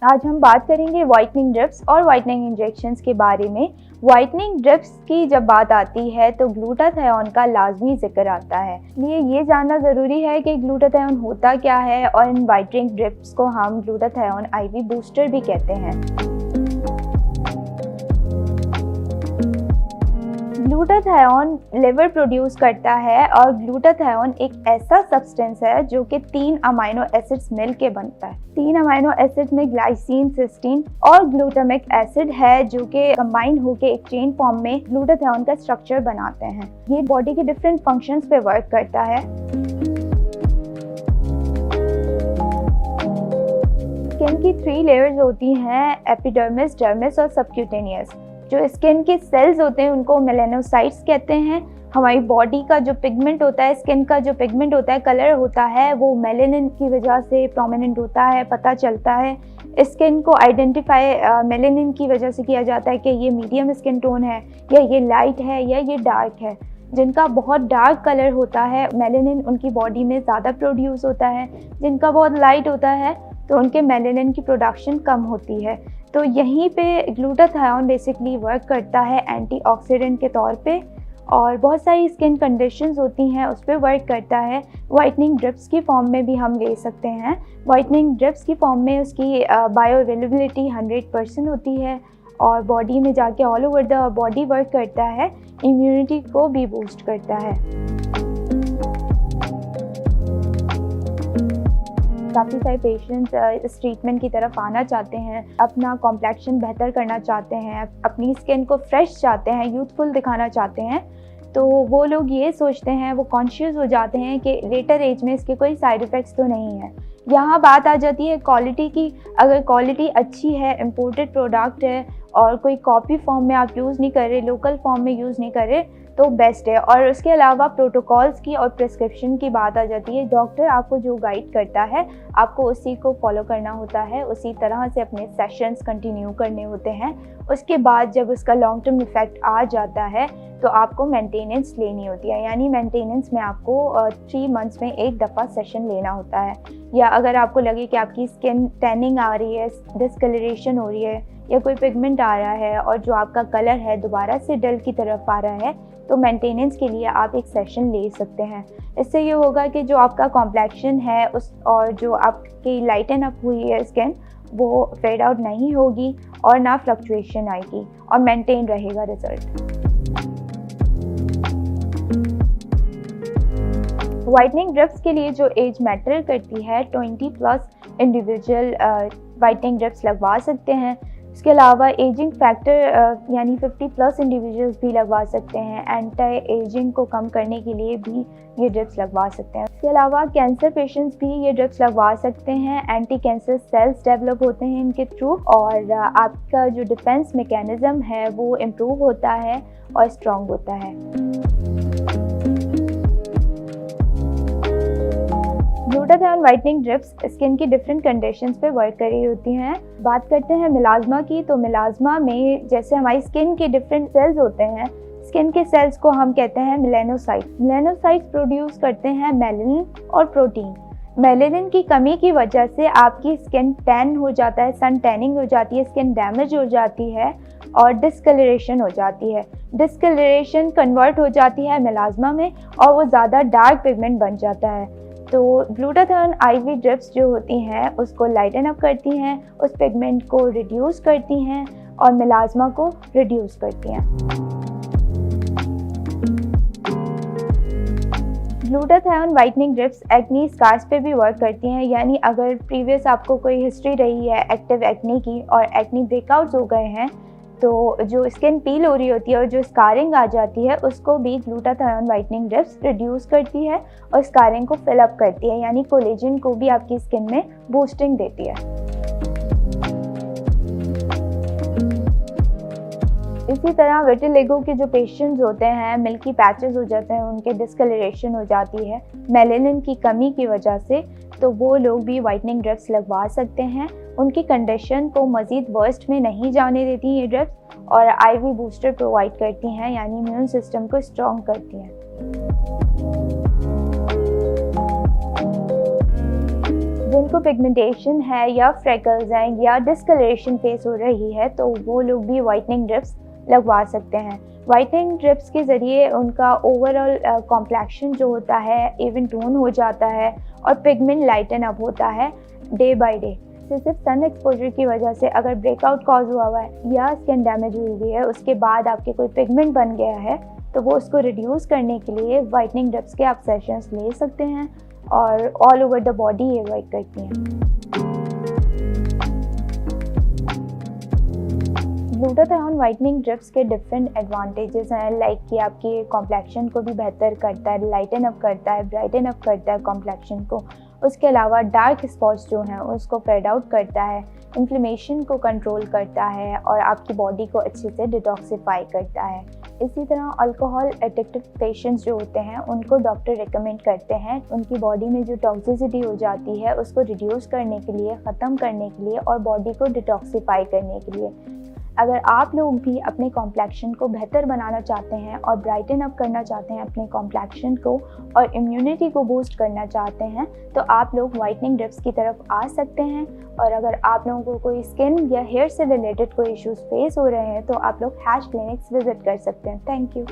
आज हम बात करेंगे वाइटनिंग ड्रिप्स और वाइटनिंग इंजेक्शंस के बारे में। वाइटनिंग ड्रिप्स की जब बात आती है तो ग्लूटाथायोन का लाजमी जिक्र आता है, इसलिए ये जानना ज़रूरी है कि ग्लूटाथायोन होता क्या है और इन वाइटनिंग ड्रिप्स को हम ग्लूटाथायोन आईवी बूस्टर भी कहते हैं। ग्लूटाथायोन लिवर प्रोड्यूस करता है और ग्लूटाथायोन एक ऐसा सब्सटेंस है जो कि 3 अमीनो एसिड्स मिलके बनता है। 3 अमीनो एसिड में ग्लाइसिन, सिस्टीन और ग्लूटामिक एसिड है जो कि कंबाइन होकर एक चेन फॉर्म में ग्लूटाथायोन का स्ट्रक्चर बनाते हैं। ये बॉडी के डिफरेंट फंक्शंस पे वर्क करता है। स्किन की 3 लेयर्स होती हैं, एपिडर्मिस, डर्मिस और सबक्यूटेनियस। जो स्किन के सेल्स होते हैं उनको मेलानोसाइट्स कहते हैं। हमारी बॉडी का जो पिगमेंट होता है, स्किन का जो पिगमेंट होता है, कलर होता है, वो मेलानिन की वजह से प्रोमिनेंट होता है, पता चलता है। स्किन को आइडेंटिफाई मेलानिन की वजह से किया जाता है कि ये मीडियम स्किन टोन है या ये लाइट है या ये डार्क है। जिनका बहुत डार्क कलर होता है, मेलानिन उनकी बॉडी में ज़्यादा प्रोड्यूस होता है। जिनका बहुत लाइट होता है तो उनके मेलानिन की प्रोडक्शन कम होती है। तो यहीं पे ग्लूटाथायोन बेसिकली वर्क करता है एंटीऑक्सीडेंट के तौर पे, और बहुत सारी स्किन कंडीशंस होती हैं उस पर वर्क करता है। वाइटनिंग ड्रिप्स की फॉर्म में भी हम ले सकते हैं। वाइटनिंग ड्रिप्स की फॉर्म में उसकी बायो अवेलेबिलिटी 100% होती है और बॉडी में जाके all over the body work करता है, इम्यूनिटी को भी बूस्ट करता है। काफ़ी सारे पेशेंट्स इस ट्रीटमेंट की तरफ आना चाहते हैं, अपना कॉम्प्लेक्शन बेहतर करना चाहते हैं, अपनी स्किन को फ्रेश चाहते हैं, यूथफुल दिखाना चाहते हैं। तो वो लोग ये सोचते हैं, वो कॉन्शियस हो जाते हैं कि लेटर एज में इसके कोई साइड इफ़ेक्ट्स तो नहीं है। यहाँ बात आ जाती है क्वालिटी की। अगर क्वालिटी अच्छी है, इम्पोर्टेड प्रोडक्ट है और कोई कॉपी फॉर्म में आप यूज़ नहीं कर रहे, लोकल फॉर्म में यूज़ नहीं कर रहे, तो बेस्ट है। और उसके अलावा प्रोटोकॉल्स की और प्रिस्क्रिप्शन की बात आ जाती है। डॉक्टर आपको जो गाइड करता है आपको उसी को फॉलो करना होता है, उसी तरह से अपने सेशंस कंटिन्यू करने होते हैं। उसके बाद जब उसका लॉन्ग टर्म इफ़ेक्ट आ जाता है तो आपको मेंटेनेंस लेनी होती है, यानी मेंटेनेंस में आपको 3 मंथ्स में एक दफ़ा सेशन लेना होता है। या अगर आपको लगे कि आपकी स्किन टैनिंग आ रही है, डिस्कलरेशन हो रही है या कोई पिगमेंट आ रहा है और जो आपका कलर है दोबारा से डल की तरफ आ रहा है, तो मेंटेनेंस के लिए आप एक सेशन ले सकते हैं। इससे ये होगा कि जो आपका कॉम्प्लेक्शन है उस और जो आपकी लाइटन अप हुई है स्किन, वो फेड आउट नहीं होगी और ना फ्लक्चुएशन आएगी और मेंटेन रहेगा रिजल्ट। वाइटनिंग ड्रिप्स के लिए जो एज मैटर करती है, 20+ इंडिविजुअल वाइटनिंग ड्रिप्स लगवा सकते हैं। इसके अलावा एजिंग फैक्टर यानी 50+ इंडिविजुअल्स भी लगवा सकते हैं। एंटी एजिंग को कम करने के लिए भी ये ड्रिप्स लगवा सकते हैं। इसके अलावा कैंसर पेशेंट्स भी ये ड्रिप्स लगवा सकते हैं। एंटी कैंसर सेल्स डेवलप होते हैं इनके थ्रू और आपका जो डिफेंस मैकेनिज्म है वो इम्प्रूव होता है और स्ट्रॉन्ग होता है। ग्लूटाथायोन वाइटनिंग ड्रिप्स स्किन की डिफरेंट कंडीशंस पे वर्क कर रही होती हैं। बात करते हैं मिलाज़मा की, तो मिलाज़मा में जैसे हमारी स्किन के डिफरेंट सेल्स होते हैं, स्किन के सेल्स को हम कहते हैं मेलानोसाइट्स। मेलानोसाइट्स प्रोड्यूस करते हैं मेलानिन और प्रोटीन। मेलानिन की कमी की वजह से आपकी स्किन टैन हो जाता है, सन टैनिंग हो जाती है, स्किन डैमेज हो जाती है और डिस्कलरेशन हो जाती है। डिस्कलरेशन कन्वर्ट हो जाती है मिलाज़मा में और वो ज़्यादा डार्क पिगमेंट बन जाता है। तो ग्लूटाथायोन आईवी ड्रिप्स जो होती हैं उसको लाइटन अप करती हैं, उस पिगमेंट को रिड्यूस करती हैं और मिलाज़मा को रिड्यूस करती हैं। Glutathione whitening drips acne scars पे भी वर्क करती हैं, यानी अगर प्रीवियस आपको कोई हिस्ट्री रही है एक्टिव एक्नी की और एक्नी ब्रेकआउट्स हो गए हैं, तो जो स्किन पील हो रही होती है और जो स्कारिंग आ जाती है उसको भी ग्लूटाथायोन वाइटनिंग ड्रिप्स रिड्यूस करती है और स्कारिंग को फिल अप करती है, यानी कोलेजन को भी आपकी स्किन में बूस्टिंग देती है। इसी तरह विटिलिगो के जो पेशेंट्स होते हैं, मिल्की पैचेस हो जाते हैं, उनके डिस्कलरेशन हो जाती है मेलानिन की कमी की वजह से, तो वो लोग भी वाइटनिंग ड्रिप्स लगवा सकते हैं। उनकी कंडीशन को मज़ीद वर्स्ट में नहीं जाने देती ये ड्रिप्स और आईवी बूस्टर प्रोवाइड करती हैं, यानी इम्यून सिस्टम को स्ट्रॉन्ग करती हैं। जिनको पिगमेंटेशन है या फ्रेकल्स हैं या डिस्कलरेशन फेस हो रही है तो वो लोग भी वाइटनिंग ड्रिप्स लगवा सकते हैं। वाइटनिंग ड्रिप्स के ज़रिए उनका ओवरऑल कॉम्प्लेक्शन जो होता है इवन टोन हो जाता है और पिगमेंट लाइटन अप होता है डे बाय डे। सिर्फ सन एक्सपोजर की वजह से अगर ब्रेकआउट कॉज हुआ है या स्किन डैमेज हुई हुई है, उसके बाद आपके कोई पिगमेंट बन गया है, तो वो उसको रिड्यूस करने के लिए वाइटनिंग ड्रिप्स के आप सेशंस ले सकते हैं और ऑल ओवर द बॉडी ये वर्क करती हैं। ग्लूटाथियोन वाइटनिंग ड्रिप्स के डिफरेंट एडवांटेजेस हैं, लाइक कि आपकी कॉम्प्लेक्शन को भी बेहतर करता है, लाइटन अप करता है, ब्राइटन अप करता है कॉम्प्लेक्शन को। उसके अलावा डार्क स्पॉट्स जो हैं उसको फेड आउट करता है, इन्फ्लेमेशन को कंट्रोल करता है और आपकी बॉडी को अच्छे से डिटॉक्सिफाई करता है। इसी तरह अल्कोहल एडिक्टेड पेशेंट्स जो होते हैं उनको डॉक्टर रिकमेंड करते हैं उनकी बॉडी में जो टॉक्सिसिटी हो जाती है उसको रिड्यूस करने के लिए, ख़त्म करने के लिए और बॉडी को डिटॉक्सिफाई करने के लिए। अगर आप लोग भी अपने कॉम्प्लेक्शन को बेहतर बनाना चाहते हैं और ब्राइटन अप करना चाहते हैं अपने कॉम्प्लेक्शन को और इम्यूनिटी को बूस्ट करना चाहते हैं तो आप लोग वाइटनिंग ड्रिप्स की तरफ आ सकते हैं। और अगर आप लोगों को कोई स्किन या हेयर से रिलेटेड कोई इश्यूज फेस हो रहे हैं तो आप लोग हैश क्लिनिक्स विजिट कर सकते हैं। Thank you.